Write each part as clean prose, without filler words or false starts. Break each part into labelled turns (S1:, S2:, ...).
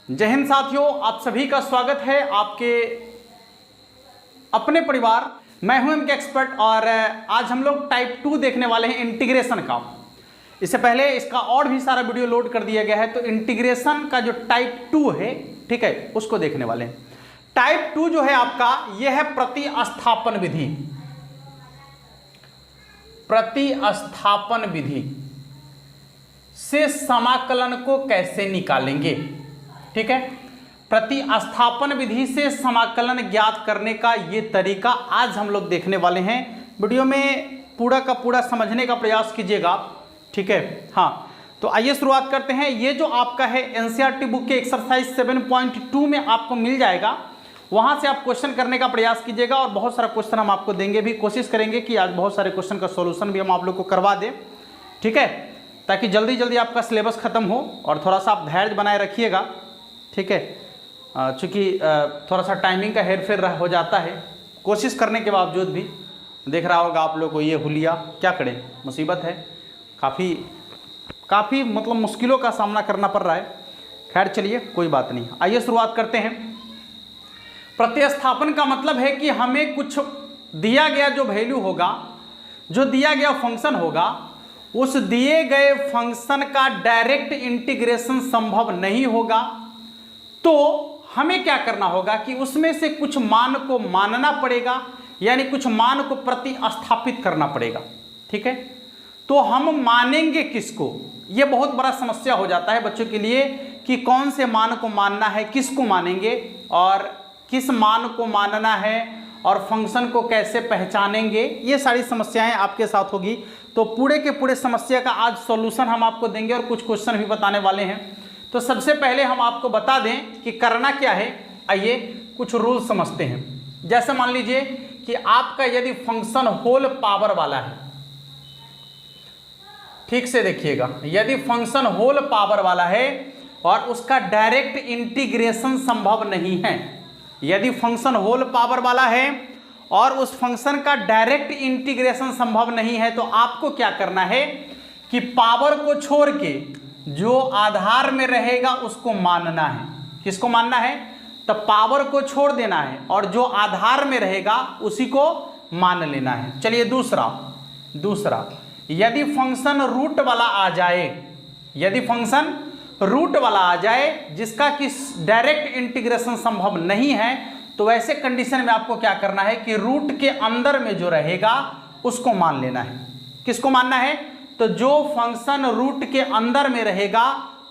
S1: जय हिंद साथियों, आप सभी का स्वागत है आपके अपने परिवार। मैं हूं एमके एक्सपर्ट और आज हम लोग टाइप 2 देखने वाले हैं इंटीग्रेशन का। इससे पहले इसका और भी सारा वीडियो लोड कर दिया गया है, तो इंटीग्रेशन का जो टाइप 2 है, ठीक है, उसको देखने वाले हैं। टाइप 2 जो है आपका, यह है प्रतिस्थापन विधि। प्रतिस्थापन विधि से समाकलन को कैसे निकालेंगे, ठीक है। प्रतिस्थापन विधि से समाकलन ज्ञात करने का ये तरीका आज हम लोग देखने वाले हैं। वीडियो में पूरा का पूरा समझने का प्रयास कीजिएगा, ठीक है। हाँ, तो आइए शुरुआत करते हैं। ये जो आपका है एनसीईआरटी बुक के एक्सरसाइज 7.2 में आपको मिल जाएगा, वहां से आप क्वेश्चन करने का प्रयास कीजिएगा और बहुत सारा क्वेश्चन हम आपको देंगे भी। कोशिश करेंगे कि आज बहुत सारे क्वेश्चन का सॉल्यूशन भी हम आप लोग को करवा दें, ठीक है, ताकि जल्दी जल्दी आपका सिलेबस खत्म हो। और थोड़ा सा आप धैर्य बनाए रखिएगा, ठीक है, चूँकि थोड़ा सा टाइमिंग का हेरफेर हो जाता है। कोशिश करने के बावजूद भी देख रहा होगा आप लोग को ये हुलिया, क्या करें, मुसीबत है, काफ़ी मतलब मुश्किलों का सामना करना पड़ रहा है। खैर चलिए, कोई बात नहीं, आइए शुरुआत करते हैं। प्रतिस्थापन का मतलब है कि हमें कुछ दिया गया जो वैल्यू होगा, जो दिया गया फंक्शन होगा, उस दिए गए फंक्शन का डायरेक्ट इंटीग्रेशन संभव नहीं होगा, तो हमें क्या करना होगा कि उसमें से कुछ मान को मानना पड़ेगा, यानी कुछ मान को प्रतिस्थापित करना पड़ेगा, ठीक है। तो हम मानेंगे किसको, यह बहुत बड़ा समस्या हो जाता है बच्चों के लिए कि कौन से मान को मानना है, किसको मानेंगे और किस मान को मानना है और फंक्शन को कैसे पहचानेंगे। ये सारी समस्याएं आपके साथ होगी। तो पूरे के पूरे समस्या का आज सॉल्यूशन हम आपको देंगे और कुछ क्वेश्चन भी बताने वाले हैं। तो सबसे पहले हम आपको बता दें कि करना क्या है। आइए कुछ रूल समझते हैं। जैसे मान लीजिए कि आपका यदि फंक्शन होल पावर वाला है, ठीक से देखिएगा, यदि फंक्शन होल पावर वाला है और उसका डायरेक्ट इंटीग्रेशन संभव नहीं है, यदि फंक्शन होल पावर वाला है और उस फंक्शन का डायरेक्ट इंटीग्रेशन संभव नहीं है, तो आपको क्या करना है कि पावर को छोड़ के जो आधार में रहेगा उसको मानना है। किसको मानना है? तो पावर को छोड़ देना है और जो आधार में रहेगा उसी को मान लेना है। चलिए दूसरा, यदि फंक्शन रूट वाला आ जाए, यदि फंक्शन रूट वाला आ जाए जिसका कि डायरेक्ट इंटीग्रेशन संभव नहीं है, तो वैसे कंडीशन में आपको क्या करना है कि रूट के अंदर में जो रहेगा उसको मान लेना है। किसको मानना है? तो जो फंक्शन रूट के अंदर में रहेगा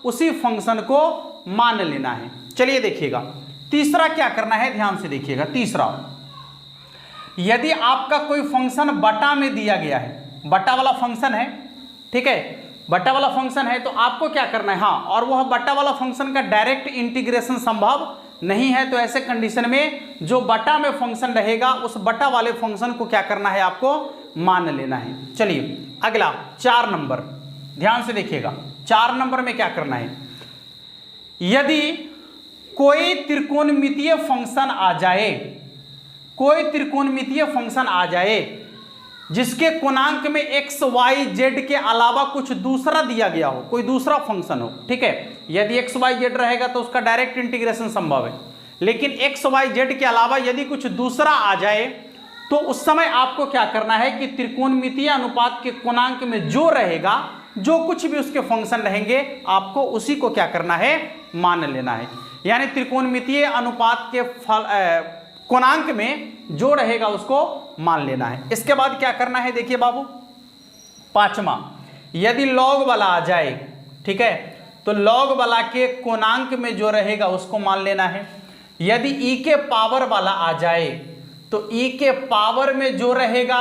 S1: उसी फंक्शन को मान लेना है। चलिए देखिएगा तीसरा क्या करना है, ध्यान से देखिएगा। तीसरा, यदि आपका कोई फंक्शन बटा में दिया गया है, बटा वाला फंक्शन है, ठीक है, बटा वाला फंक्शन है, तो आपको क्या करना है, हाँ, और वह बटा वाला फंक्शन का डायरेक्ट इंटीग्रेशन संभव नहीं है, तो ऐसे कंडीशन में जो बटा में फंक्शन रहेगा उस बटा वाले फंक्शन को क्या करना है, आपको मान लेना है। चलिए अगला 4 नंबर, ध्यान से देखिएगा। 4 नंबर में क्या करना है, यदि कोई त्रिकोणमितीय फंक्शन आ जाए, कोई त्रिकोणमितीय फंक्शन आ जाए जिसके कोणांक में x, y, z के अलावा कुछ दूसरा दिया गया हो, कोई दूसरा फंक्शन हो, ठीक है, यदि x, y, z रहेगा तो उसका डायरेक्ट इंटीग्रेशन संभव है, लेकिन x, y, z के अलावा यदि कुछ दूसरा आ जाए तो उस समय आपको क्या करना है कि त्रिकोणमितीय अनुपात के कोणांक में जो रहेगा, जो कुछ भी उसके फंक्शन रहेंगे, आपको उसी को क्या करना है, मान लेना है। यानी त्रिकोणमितीय अनुपात के कोणांक में जो रहेगा उसको मान लेना है। इसके बाद क्या करना है, देखिए बाबू, 5वां, यदि लॉग वाला आ जाए, ठीक है, तो लॉग वाला के कोणांक में जो रहेगा उसको मान लेना है। यदि e के पावर वाला आ जाए तो e के पावर में जो रहेगा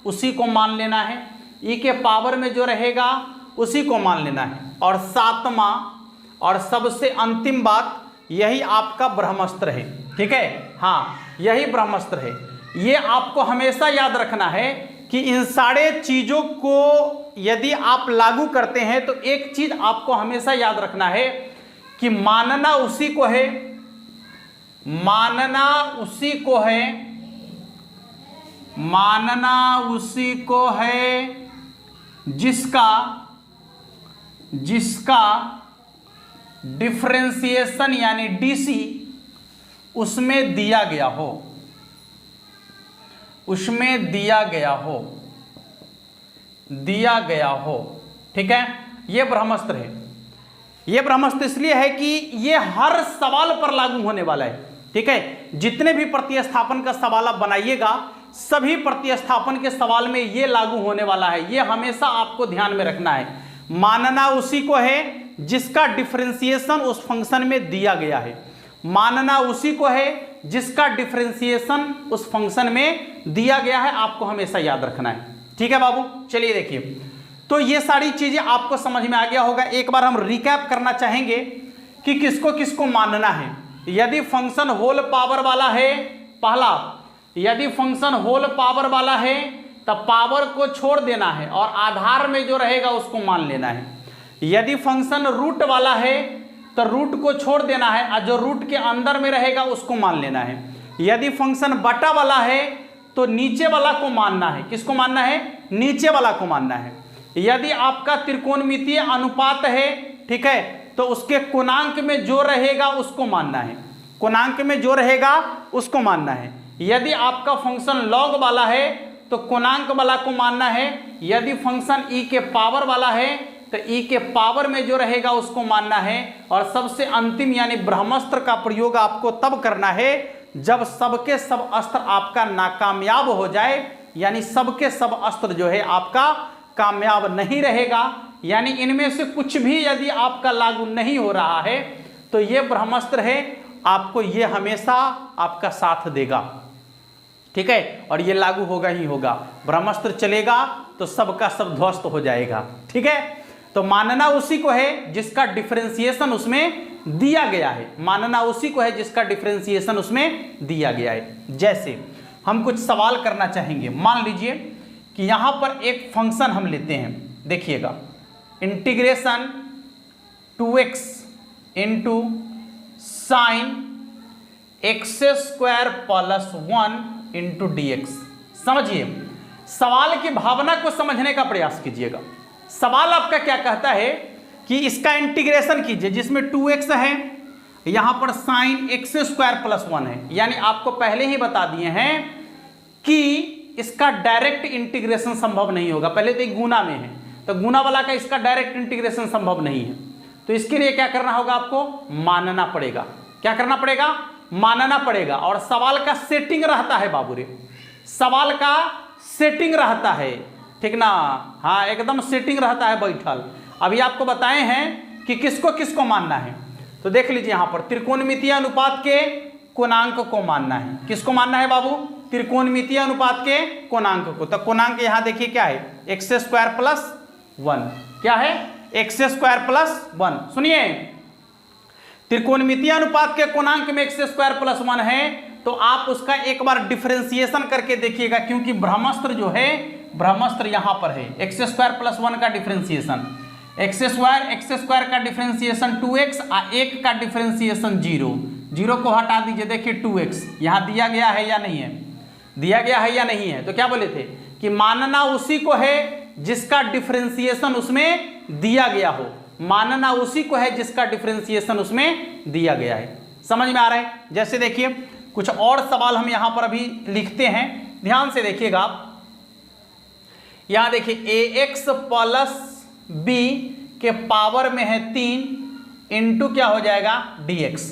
S1: उसी को मान लेना है, e के पावर में जो रहेगा उसी को मान लेना है। और 7वां और सबसे अंतिम बात, यही आपका ब्रह्मास्त्र है, ठीक है, हाँ, यही ब्रह्मास्त्र है। ये आपको हमेशा याद रखना है कि इन सारे चीजों को यदि आप लागू करते हैं तो एक चीज आपको हमेशा याद रखना है कि मानना उसी को है, मानना उसी को है, मानना उसी को है जिसका डिफरेंशिएशन यानी डीसी उसमें दिया गया हो, उसमें दिया गया हो, दिया गया हो। ठीक है, यह ब्रह्मास्त्र है। यह ब्रह्मास्त्र इसलिए है कि यह हर सवाल पर लागू होने वाला है। ठीक है, जितने भी प्रतिस्थापन का सवाल आप बनाइएगा सभी प्रतिस्थापन के सवाल में यह लागू होने वाला है। यह हमेशा आपको ध्यान में रखना है। मानना उसी को है जिसका डिफरेंशिएशन उस फंक्शन में दिया गया है। मानना उसी को है जिसका डिफरेंशिएशन उस फंक्शन में दिया गया है। आपको हमेशा याद रखना है। ठीक है बाबू, चलिए देखिए, तो ये सारी चीजें आपको समझ में आ गया होगा। एक बार हम रिकैप करना चाहेंगे कि किसको किसको मानना है। यदि फंक्शन होल पावर वाला है, पहला, यदि फंक्शन होल पावर वाला है तब पावर को छोड़ देना है और आधार में जो रहेगा उसको मान लेना है। यदि फंक्शन रूट वाला है तो रूट को छोड़ देना है और जो रूट के अंदर में रहेगा उसको मान लेना है। यदि फंक्शन बटा वाला है तो नीचे वाला को मानना है। किसको मानना है? नीचे वाला को मानना है। यदि आपका त्रिकोणमितीय अनुपात है, ठीक है, तो उसके कोणांक में जो रहेगा उसको मानना है। कोणांक में जो रहेगा उसको मानना है। यदि आपका फंक्शन लॉग वाला है तो कोणांक वाला को मानना है। यदि फंक्शन ई के पावर वाला है तो ई के पावर में जो रहेगा उसको मानना है। और सबसे अंतिम यानी ब्रह्मास्त्र का प्रयोग आपको तब करना है जब सबके सब अस्त्र आपका नाकामयाब हो जाए, यानी सबके सब अस्त्र जो है आपका कामयाब नहीं रहेगा, यानी इनमें से कुछ भी यदि आपका लागू नहीं हो रहा है तो ये ब्रह्मास्त्र है, आपको ये हमेशा आपका साथ देगा। ठीक है, और ये लागू होगा ही होगा। ब्रह्मास्त्र चलेगा तो सबका सब ध्वस्त हो जाएगा। ठीक है, तो मानना उसी को है जिसका डिफरेंशिएशन उसमें दिया गया है। मानना उसी को है जिसका डिफरेंशिएशन उसमें दिया गया है। जैसे हम कुछ सवाल करना चाहेंगे, मान लीजिए कि यहां पर एक फंक्शन हम लेते हैं, देखिएगा, integration 2x into sine x² plus 1 into dx। समझिए, सवाल की भावना को समझने का प्रयास कीजिएगा। सवाल आपका क्या कहता है कि इसका इंटीग्रेशन कीजिए जिसमें 2x है, यहां पर साइन x² प्लस 1 है। यानी आपको पहले ही बता दिए हैं कि इसका डायरेक्ट इंटीग्रेशन संभव नहीं होगा। पहले तो एक गुना में है तो गुना वाला का इसका डायरेक्ट इंटीग्रेशन संभव नहीं है, तो इसके लिए क्या करना होगा? आपको मानना पड़ेगा। क्या करना पड़ेगा? मानना पड़ेगा। और सवाल का सेटिंग रहता है बाबू रे, सवाल का सेटिंग रहता है, ठीक ना? हाँ, एकदम सेटिंग रहता है बैठल। अभी आपको बताए हैं कि किसको किसको मानना है, तो देख लीजिए यहां पर त्रिकोणमितीय अनुपात के कोणांक को मानना है। किसको मानना है बाबू? त्रिकोणमितीय अनुपात के कोणांक को। तो कोणांक यहां देखिए क्या है? x² plus 1। क्या है? x² plus 1। सुनिए, त्रिकोणमितीय अनुपात के कोणांक में x² प्लस 1 है तो आप उसका एक बार डिफरेंशिएशन करके देखिएगा, क्योंकि ब्रह्मास्त्र जो है, ब्रह्मास्त्र यहां पर है। x² प्लस 1 का डिफरेंशिएशन x² का डिफरेंशिएशन 2x और 1 का डिफरेंशिएशन 0 को हटा दीजिए। देखिए 2x यहां दिया गया है या नहीं है? दिया गया है या नहीं है? तो क्या बोले थे कि मानना उसी को है जिसका डिफरेंशिएशन उसमें दिया गया हो। मानना उसी को है जिसका डिफरेंशिएशन उसमें दिया गया है। समझ में आ रहा है? जैसे देखिए कुछ और सवाल हम यहां पर अभी लिखते हैं, ध्यान से देखिएगा आप। यहां देखिए ax प्लस b के पावर में है 3 इंटू क्या हो जाएगा? dx।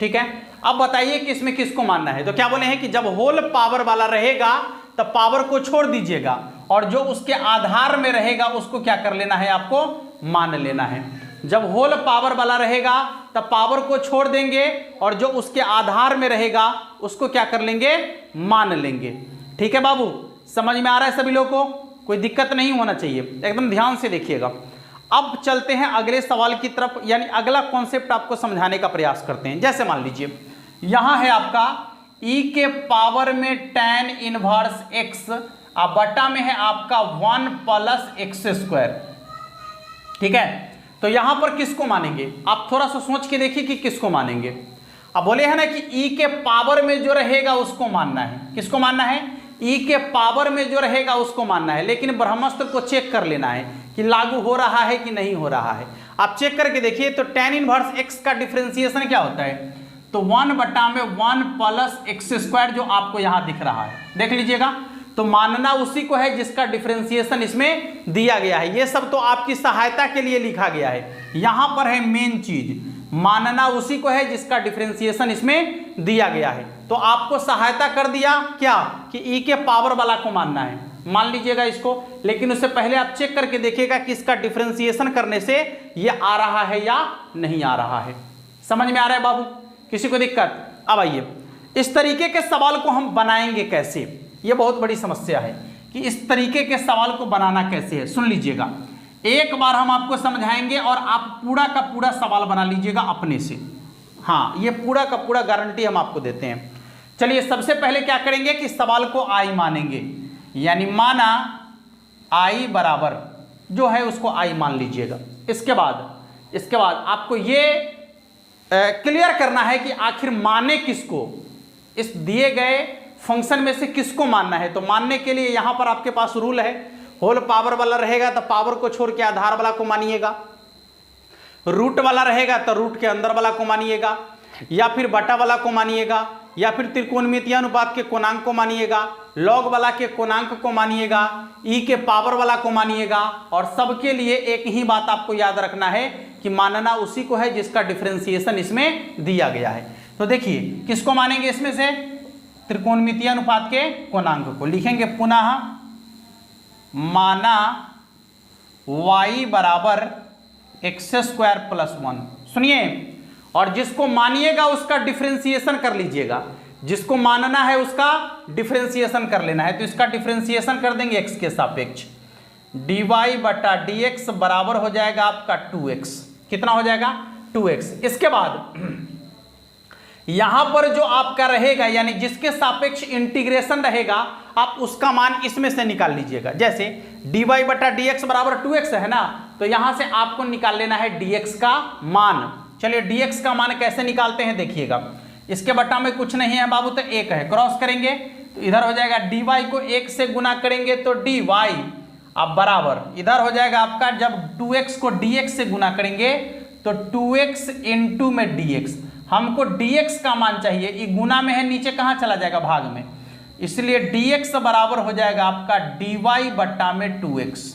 S1: ठीक है, अब बताइए कि इसमें किसको मानना है। तो क्या बोले हैं कि जब होल पावर वाला रहेगा तब पावर को छोड़ दीजिएगा और जो उसके आधार में रहेगा उसको क्या कर लेना है? आपको मान लेना है। जब होल पावर वाला रहेगा तब पावर को छोड़ देंगे और जो उसके आधार में रहेगा उसको क्या कर लेंगे? मान लेंगे। ठीक है बाबू, समझ में आ रहा है सभी लोगों को? कोई दिक्कत नहीं होना चाहिए, एकदम ध्यान से देखिएगा। अब चलते हैं अगले सवाल की तरफ, यानी अगला कॉन्सेप्ट आपको समझाने का प्रयास करते हैं। जैसे मान लीजिए यहां है आपका e के पावर में tan इनवर्स x और बटा में है आपका 1 प्लस x²। ठीक है, तो यहां पर किसको मानेंगे? आप थोड़ा सा सोच के देखिए कि किसको मानेंगे। अब बोले हैं ना कि e के पावर में जो रहेगा उसको मानना है। किसको मानना है? e के पावर में जो रहेगा उसको मानना है, लेकिन ब्रह्मास्त्र को चेक कर लेना है कि लागू हो रहा है कि नहीं हो रहा है। आप चेक करके देखिए तो tan इनवर्स x का डिफरेंशिएशन क्या होता है, तो 1/1 प्लस एक्स स्क्वायर जो आपको यहां दिख रहा है, देख लीजिएगा। तो मानना उसी को है जिसका डिफरेंशिएशन इसमें दिया गया है। ये सब तो आपकी सहायता के लिए लिखा गया है, यहां पर है मेन चीज, मानना उसी को है जिसका डिफरेंशिएशन इसमें दिया गया है। तो आपको सहायता कर दिया क्या कि e के पावर वाला को मानना है, मान लीजिएगा इसको। लेकिन उससे पहले आप चेक करके देखिएगा कि इसका डिफरेंशिएशन करने से ये आ रहा है या नहीं आ रहा है। समझ में आ रहा है बाबू, किसी को दिक्कत? अब आइए इस तरीके के सवाल को हम बनाएंगे कैसे, ये बहुत बड़ी समस्या है कि इस तरीके के सवाल को बनाना कैसे है। सुन लीजिएगा, एक बार हम आपको समझाएंगे और आप पूरा का पूरा सवाल बना लीजिएगा अपने से। हाँ, ये पूरा का पूरा गारंटी हम आपको देते हैं। चलिए सबसे पहले क्या करेंगे कि सवाल को आई मानेंगे, यानी माना आई बराबर जो है उसको आई मान लीजिएगा। इसके बाद आपको ये क्लियर करना है कि आखिर माने किसको, इस दिए गए फंक्शन में से किसको मानना है। तो मानने के लिए यहां पर आपके पास रूल है, होल पावर वाला रहेगा तो पावर को छोड़ के आधार वाला को मानिएगा, रूट वाला रहेगा तो रूट के अंदर वाला को मानिएगा, या फिर बटा वाला को मानिएगा, या फिर त्रिकोणमितीय अनुपात के कोणांक को मानिएगा, लॉग वाला के कोणांक को मानिएगा, ई के पावर वाला को मानिएगा। और सबके लिए एक ही बात आपको याद रखना है कि मानना उसी को है जिसका डिफरेंशिएशन इसमें दिया गया है। तो देखिए किसको मानेंगे इसमें से, त्रिकोणमितीय अनुपात के कोणांक को लिखेंगे पुनः माना y बराबर x² + 1। सुनिए, और जिसको मानिएगा उसका डिफरेंशिएशन कर लीजिएगा, जिसको मानना है उसका डिफरेंशिएशन कर लेना है। तो इसका डिफरेंशिएशन कर देंगे x के सापेक्ष, dy/dx बराबर हो जाएगा आपका 2x। कितना हो जाएगा? 2x। इसके बाद यहां पर जो आपका रहेगा यानी जिसके सापेक्ष इंटीग्रेशन रहेगा आप उसका मान इसमें से निकाल लीजिएगा। जैसे dy/dx बराबर 2x है ना, तो यहां से आपको निकाल लेना है dx का मान। चलिए dx का मान कैसे निकालते हैं देखिएगा। इसके बटा में कुछ नहीं है बाबू, तो 1 है, क्रॉस करेंगे तो इधर हो जाएगा dy को 1 से गुना करेंगे तो dy, अब बराबर इधर हो जाएगा आपका, जब 2x को dx से गुना करेंगे तो 2x इंटू में dx। हमको dx का मान चाहिए, ये गुना में है, नीचे कहाँ चला जाएगा? भाग में, इसलिए dx बराबर हो जाएगा आपका dy/2x,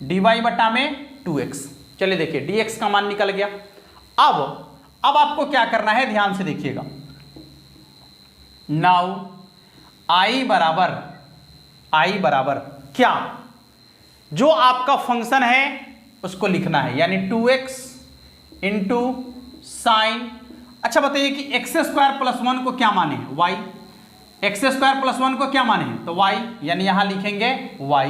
S1: dy/2x। चलिए देखिए dx का मान निकल गया। अब आपको क्या करना है, ध्यान से देखिएगा। नाउ i बराबर क्या, जो आपका फंक्शन है उसको लिखना है, यानी 2x इंटू साइन। अच्छा बताइए कि x² + 1 को क्या माने हैं? y। x² + 1 को क्या माने हैं? तो y, यानी यहां लिखेंगे y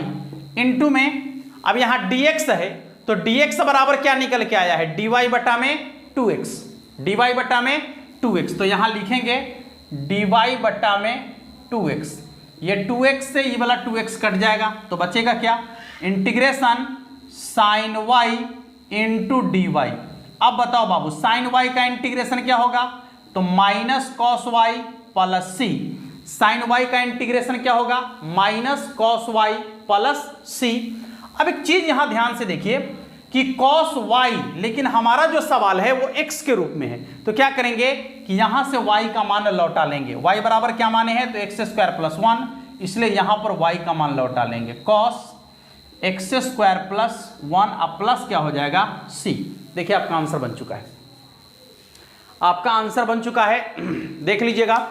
S1: इंटू में, अब यहां dx है तो dx बराबर क्या निकल के आया है? dy/2x, dy/2x। तो यहां लिखेंगे dy/2x। ये 2x से ये वाला 2x कट जाएगा तो बचेगा क्या? Integration sine y into dy। अब बताओ बाबू साइन y का इंटीग्रेशन क्या होगा? तो minus cos y plus c। Sine y का इंटीग्रेशन क्या होगा? Minus cos y plus c। अब एक चीज यहां ध्यान से देखिए कि cos y, लेकिन हमारा जो सवाल है वो x के रूप में है, तो क्या करेंगे कि यहां से y का मान लौटा लेंगे। y बराबर क्या माने हैं? तो x² + 1, इसलिए यहां पर y का मान लौटा लेंगे, cos x² + 1, अब प्लस क्या हो जाएगा? c। देखिए आपका आंसर बन चुका है, आपका आंसर बन चुका है, देख लीजिएगा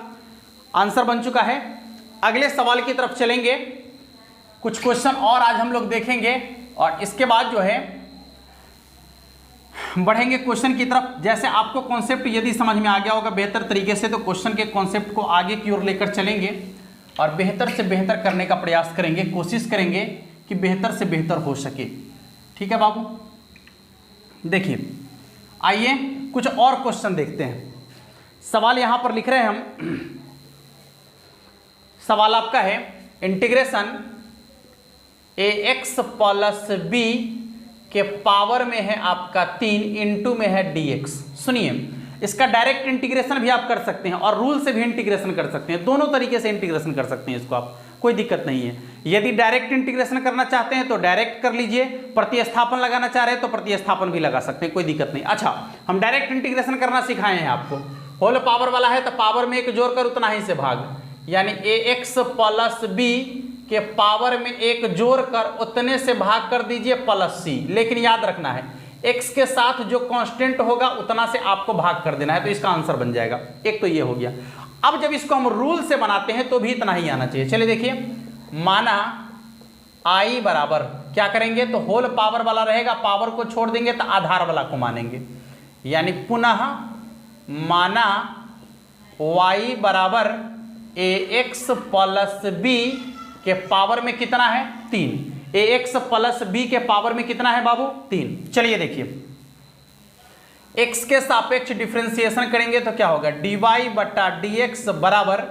S1: आंसर बन चुका है। अगले सवाल की तरफ चलेंगे, कुछ क्वेश्चन और आज हम लोग देखेंगे और इसके बाद जो है बढ़ेंगे क्वेश्चन की तरफ। जैसे आपको कॉन्सेप्ट यदि समझ में आ गया होगा बेहतर तरीके से, तो क्वेश्चन के कॉन्सेप्ट को आगे की ओर लेकर चलेंगे और बेहतर से बेहतर करने का प्रयास करेंगे, कोशिश करेंगे कि बेहतर से बेहतर हो सके। ठीक है बाबू, देखिए आइए कुछ और क्वेश्चन देखते हैं। सवाल यहां पर लिख रहे हैं हम, सवाल आपका है इंटीग्रेशन ax + b के पावर में है आपका 3 इंटू में है dx। सुनिए, इसका डायरेक्ट इंटीग्रेशन भी आप कर सकते हैं और रूल से भी इंटीग्रेशन कर सकते हैं, दोनों तरीके से इंटीग्रेशन कर सकते हैं इसको आप, कोई दिक्कत नहीं है। यदि डायरेक्ट इंटीग्रेशन करना चाहते हैं तो डायरेक्ट कर लीजिए, प्रतिस्थापन लगाना चाह रहे हैं तो प्रतिस्थापन भी लगा सकते हैं, कोई दिक्कत नहीं। अच्छा, हम डायरेक्ट इंटीग्रेशन करना सिखाए हैं आपको। होल पावर वाला है तो पावर में एक जोड़कर उतना ही से भाग, यानी ax प्लस बी के पावर में एक जोड़कर उतने से भाग कर दीजिए प्लस सी। लेकिन याद रखना है x के साथ जो कांस्टेंट होगा उतना से आपको भाग कर देना है, तो इसका आंसर बन जाएगा। एक तो ये हो गया। अब जब इसको हम रूल से बनाते हैं तो भी इतना ही आना चाहिए। चलिए देखिए, माना i बराबर क्या करेंगे, तो होल पावर वाला रहेगा, पावर को छोड़ देंगे तो आधार वाला को मानेंगे, यानी पुनः माना y बराबर ax प्लस b के पावर में कितना है 3। ax प्लस b के पावर में कितना है बाबू 3। चलिए देखिए, x के सापेक्ष डिफरेंशिएशन करेंगे तो क्या होगा, dy बटा dx बराबर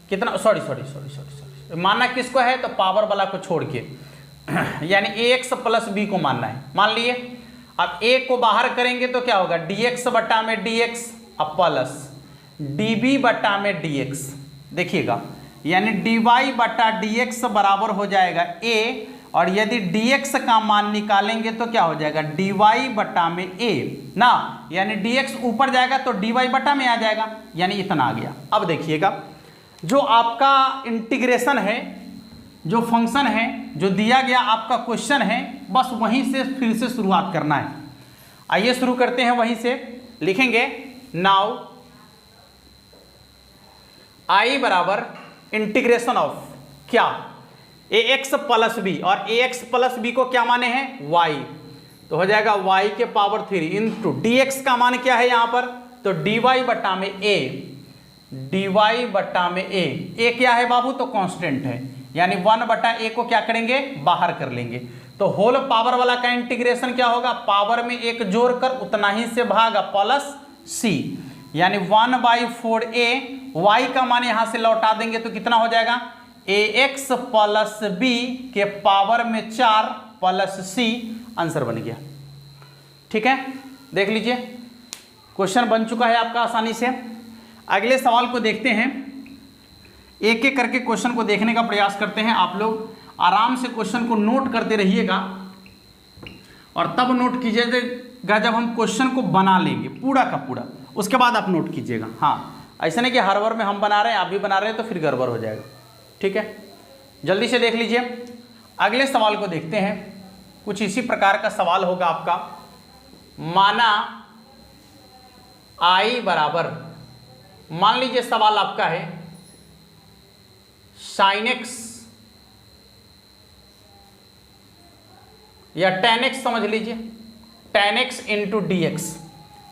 S1: कितना, सॉरी मानना किसको है, तो पावर वाला को छोड़ के, यानी ax प्लस b को मानना है, मान लिए। अब a को बाहर करेंगे तो क्या होगा, dx बटा में dx अब प्लस db बटा में dx, देखिएगा, यानी dy बटा dx बराबर हो जाएगा a, और यदि dx का मान निकालेंगे तो क्या हो जाएगा, dy बटा में a ना, यानी dx ऊपर जाएगा तो dy बटा में आ जाएगा, यानी इतना आ गया। अब देखिएगा, जो आपका इंटीग्रेशन है, जो फंक्शन है, जो दिया गया आपका क्वेश्चन है, बस वहीं से फिर से शुरुआत करना है। आइए शुरू करते हैं वहीं से, लिखेंगे नाउ i बराबर इंटीग्रेशन ऑफ क्या, ax प्लस बी, और ax प्लस बी को क्या माने हैं y, तो हो जाएगा y के पावर 3 इंटू dx का मान क्या है यहाँ पर, तो dy बटा में a, dy बटा में a क्या है बाबू, तो कांस्टेंट है, यानी 1 बटा a को क्या करेंगे, बाहर कर लेंगे। तो होल पावर वाला का इंटीग्रेशन क्या होगा, पावर में एक जोड़कर उतना ही से भागा प्लस c, यानी 1/4a, y का मान यहां से लौटा देंगे तो कितना हो जाएगा, ax प्लस b के पावर में 4 प्लस c, आंसर बन गया। ठीक है, देख लीजिए क्वेश्चन बन चुका है आपका आसानी से। अगले सवाल को देखते हैं, एक एक करके क्वेश्चन को देखने का प्रयास करते हैं। आप लोग आराम से क्वेश्चन को नोट करते रहिएगा, और तब नोट कीजिएगा जब हम क्वेश्चन को बना लेंगे पूरा का पूरा, उसके बाद आप नोट कीजिएगा। हाँ, ऐसा नहीं कि हर बार में हम बना रहे हैं आप भी बना रहे हैं तो फिर गड़बड़ हो जाएगा। ठीक है, जल्दी से देख लीजिए। अगले सवाल को देखते हैं, कुछ इसी प्रकार का सवाल होगा आपका। माना i बराबर, मान लीजिए सवाल आपका है sin x या tan x, समझ लीजिए tan x into D x.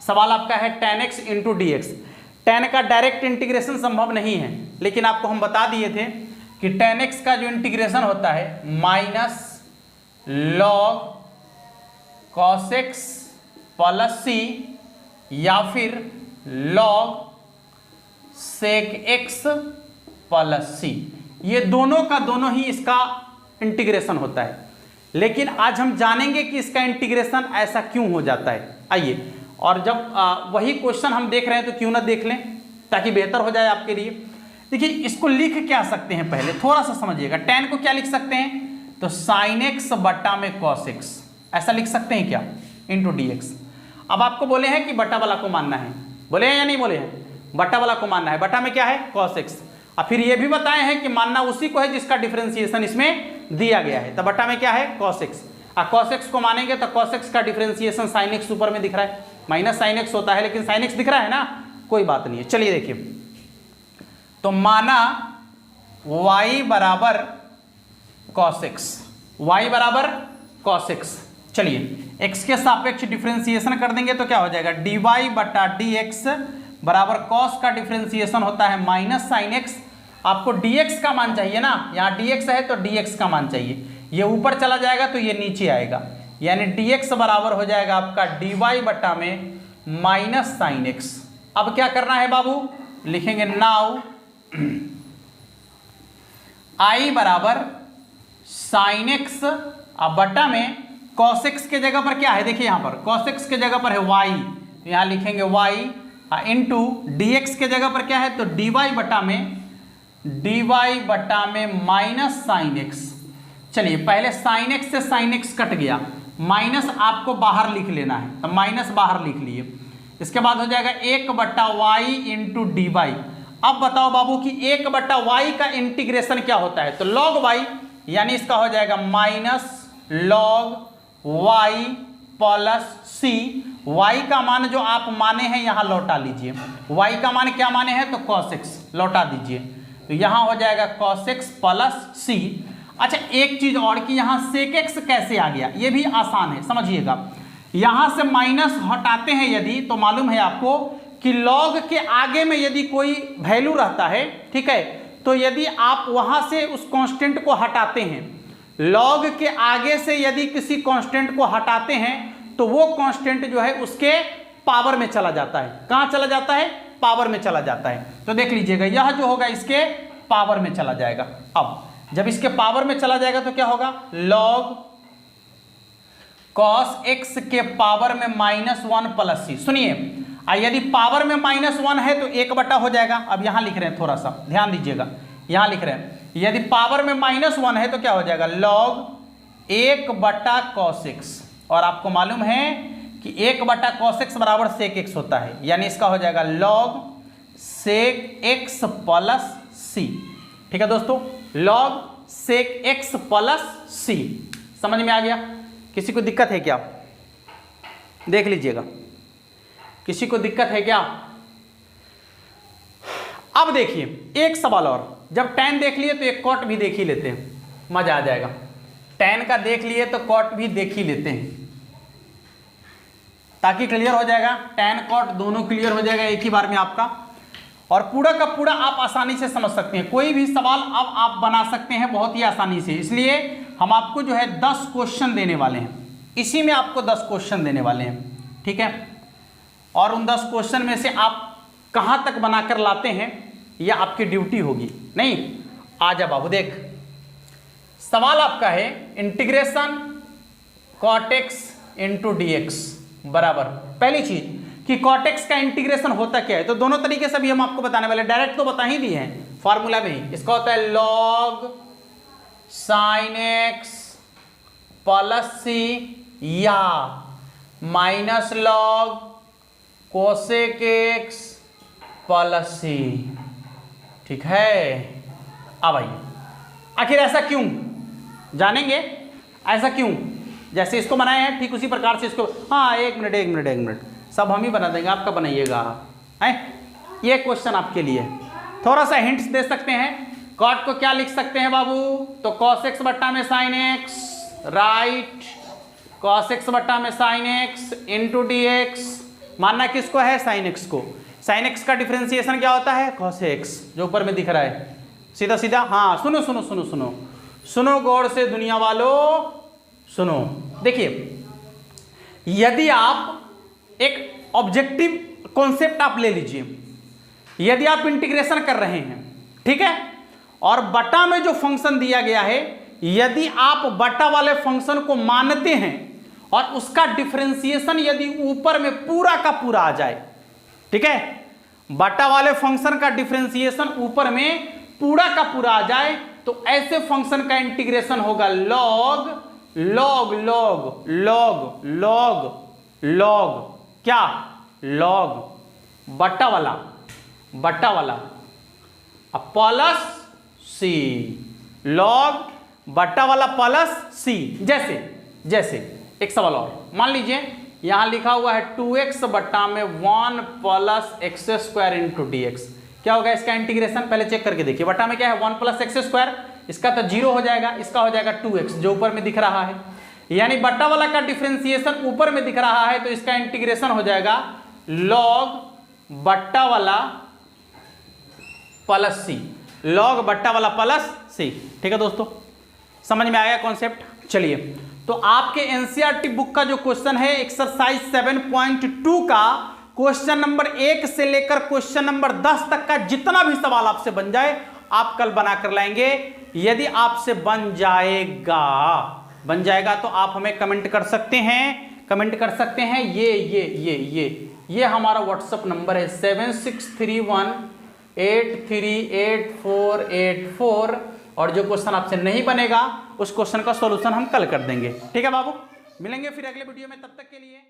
S1: सवाल आपका है tan x into D x. tan का डायरेक्ट इंटीग्रेशन संभव नहीं है, लेकिन आपको हम बता दिए थे कि tan x का जो इंटीग्रेशन होता है minus log cos x plus c या फिर log sec x plus c, ये दोनों का दोनों ही इसका इंटीग्रेशन होता है। लेकिन आज हम जानेंगे कि इसका इंटीग्रेशन ऐसा क्यों हो जाता है। आइए, और जब वही क्वेश्चन हम देख रहे हैं तो क्यों ना देख लें, ताकि बेहतर हो जाए आपके लिए। देखिए, इसको लिख क्या सकते हैं, पहले थोड़ा सा समझिएगा। tan को क्या लिख सकते हैं, तो sin x बटा में cos x, ऐसा लिख सकते हैं क्या, इंटू डी एक्स। अब आपको बोले हैं कि बटा वाला को मानना है, बोले हैं या नहीं बोले हैं, बटा वाला को मानना है। बटा में क्या है, cos x। और फिर ये भी बताए हैं कि मानना उसी को है जिसका डिफरेंशिएशन इसमें दिया गया है। तो बटा में क्या है, cos x। और cos x को मानेंगे तो cos x का डिफरेंशिएशन sin x ऊपर में दिख रहा है, माइनस sin x होता है, लेकिन sin x दिख रहा है ना, कोई बात नहीं है। चलिए देखिए, तो माना y बराबर cos x, y बराबर cos x। चलिए x के सापेक्ष डिफरेंशिएशन कर देंगे तो क्या हो जाएगा, dy बटा dx बराबर cos का डिफरेंशिएशन होता है माइनस sin x। आपको dx का मान चाहिए ना, यहाँ dx है तो dx का मान चाहिए, ये ऊपर चला जाएगा तो ये नीचे आएगा, यानी dx बराबर हो जाएगा आपका dy बटा में माइनस sin x। अब क्या करना है बाबू, लिखेंगे नाउ i बराबर sin x, अब बटा में cos x के जगह पर क्या है, देखिए यहाँ पर cos x के जगह पर है y, तो यहाँ लिखेंगे y इंटू dx के जगह पर क्या है, तो dy बटा में माइनस sin x। चलिए पहले साइन एक्स से साइन एक्स कट गया, माइनस आपको बाहर लिख लेना है, तो माइनस बाहर लिख लिए। इसके बाद हो जाएगा 1/y इंटू डी वाई। अब बताओ बाबू कि 1/y का इंटीग्रेशन क्या होता है, तो log y, यानी इसका हो जाएगा minus log y plus c। y का मान जो आप माने हैं यहां लौटा लीजिए, y का मान क्या माने हैं, तो cos x लौटा दीजिए, तो यहां हो जाएगा cos x प्लस c। अच्छा एक चीज और कि यहां sec x कैसे आ गया, ये भी आसान है, समझिएगा। यहां से माइनस हटाते हैं यदि, तो मालूम है आपको कि log के आगे में यदि कोई वैल्यू रहता है, ठीक है, तो यदि आप वहां से उस कांस्टेंट को हटाते हैं, log के आगे से यदि किसी कांस्टेंट को हटाते हैं तो वो कांस्टेंट जो है उसके पावर में चला जाता है। कहां चला जाता है, पावर में चला जाता है। तो देख लीजिएगा यह जो होगा इसके पावर में चला जाएगा। अब जब इसके पावर में चला जाएगा तो क्या होगा, log cos x के पावर में -1 प्लस c। सुनिए, यदि पावर में -1 है तो 1 हो जाएगा। अब यहां लिख रहे हैं, थोड़ा सा ध्यान दीजिएगा, यहां लिख रहे हैं यदि पावर में -1 है तो क्या हो जाएगा, log 1/cos x। और आपको मालूम है कि 1/cos x बराबर sec x होता है, यानी इसका हो जाएगा log sec x plus c। ठीक है दोस्तों, log sec x plus c। समझ में आ गया? किसी को दिक्कत है क्या, देख लीजिएगा, किसी को दिक्कत है क्या? अब देखिए एक सवाल और, जब tan देख लिए तो एक cot भी देख ही लेते हैं, मजा आ जाएगा। tan का देख लिए तो cot भी देख ही लेते हैं, ताकि क्लियर हो जाएगा। tan cot दोनों क्लियर हो जाएगा एक ही बार में आपका, और पूरा का पूरा आप आसानी से समझ सकते हैं। कोई भी सवाल अब आप बना सकते हैं बहुत ही आसानी से। इसलिए हम आपको जो है 10 क्वेश्चन देने वाले हैं, इसी में आपको 10 क्वेश्चन देने वाले हैं, ठीक है। और उन 10 क्वेश्चन में से आप कहां तक बनाकर लाते हैं यह आपकी ड्यूटी होगी। नहीं, आजा बाबू देख, सवाल आपका है integration cot x into D x बराबर, पहली चीज कि cot x का इंटीग्रेशन होता क्या है, तो दोनों तरीके से भी हम आपको बताने वाले, डायरेक्ट तो बता ही दिए हैं फॉर्मूला में ही। इसका होता है log sin x plus c या minus log cosec x plus c। ठीक है, अब आइए, आखिर ऐसा क्यों जानेंगे, ऐसा क्यों, जैसे इसको बनाए हैं ठीक उसी प्रकार से इसको। हाँ एक मिनट, सब हम ही बना देंगे, आपका बनाइएगा है। ये क्वेश्चन आपके लिए थोड़ा सा हिंट्स दे सकते हैं। cot को क्या लिख सकते हैं बाबू, तो cos x बट्टा में sin x, right, cos x बट्टा में sin x into D x. मानना किसको है, sin x को। sin x का डिफरेंशिएशन क्या होता है, cos x, जो ऊपर में दिख रहा है सीधा सीधा। हाँ सुनो सुनो सुनो सुनो सुनो गौर से दुनिया वालों, सुनो। देखिए, यदि आप एक ऑब्जेक्टिव कॉन्सेप्ट आप ले लीजिए, यदि आप इंटीग्रेशन कर रहे हैं, ठीक है, और बटा में जो फंक्शन दिया गया है, यदि आप बटा वाले फंक्शन को मानते हैं और उसका डिफरेंशिएशन यदि ऊपर में पूरा का पूरा आ जाए, ठीक है, बटा वाले फंक्शन का डिफरेंशिएशन ऊपर में पूरा का पूरा आ जाए, तो ऐसे फंक्शन का इंटीग्रेशन होगा log log log log log log क्या, log बट्टा वाला अब प्लस c, log बट्टा वाला प्लस c। जैसे एक सवाल और मान लीजिए, यहां लिखा हुआ है 2x बट्टा में 1 plus x square into D x. क्या होगा इसका इंटीग्रेशन, पहले चेक करके देखिए। बट्टा में क्या है 1 प्लस एक्स स्क्वायर, इसका तो 0 हो जाएगा, इसका हो जाएगा 2x जो ऊपर में दिख रहा है, यानी बट्टा वाला का डिफरेंशिएशन ऊपर में दिख रहा है, तो इसका इंटीग्रेशन हो जाएगा log बट्टा वाला प्लस c, log बट्टा वाला प्लस c। ठीक है दोस्तों, समझ में आया कॉन्सेप्ट। चलिए, तो आपके एनसीईआरटी बुक का जो क्वेश्चन है एक्सरसाइज 7.2 का क्वेश्चन नंबर 1 से लेकर क्वेश्चन नंबर 10 तक का जितना भी सवाल आपसे बन जाए आप कल बना कर लाएंगे। यदि आपसे बन जाएगा तो आप हमें कमेंट कर सकते हैं। ये हमारा व्हाट्सएप नंबर है 7631838484 और जो क्वेश्चन आपसे नहीं बनेगा उस क्वेश्चन का सॉल्यूशन हम कल कर देंगे। ठीक है बाबू, मिलेंगे फिर अगले वीडियो में, तब तक के लिए।